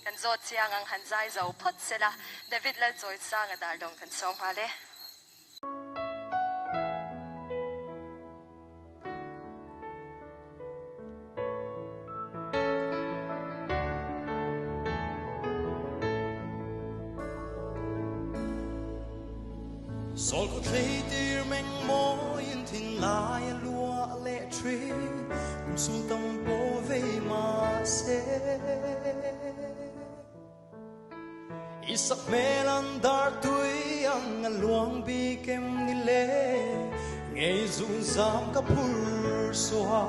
กันโจดเชียงอังหันใจเจ้าพดเสละเดวิดและจอยสร้างดาลงกันสองมาเลยSol ko tleitir meng mo in thin lai lua le tri kum sul tam po ve ma se isak melan dar tui ang luang bi kem ni le ngei zun zam ka pur swa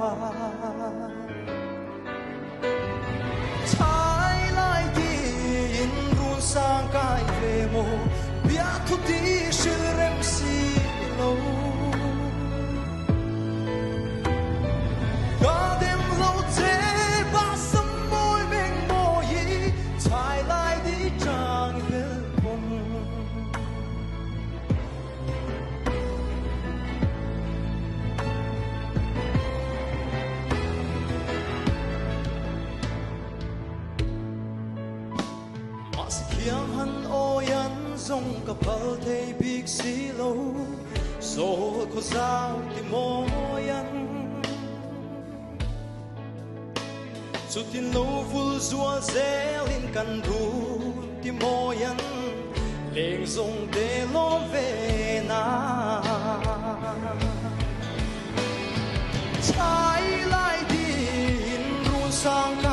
chai lai di in run sang kai ve mo bia thu ti shirem si lo ga dem lo te ba sam moi meng mo yi chai lai di chang bil pom mas kiam han oyan zong kapal thei big silo so ko zau ti moyan sutin lo vul zua zelin kan du ti moyan leng zong de lo ve na chai lai di in ru sang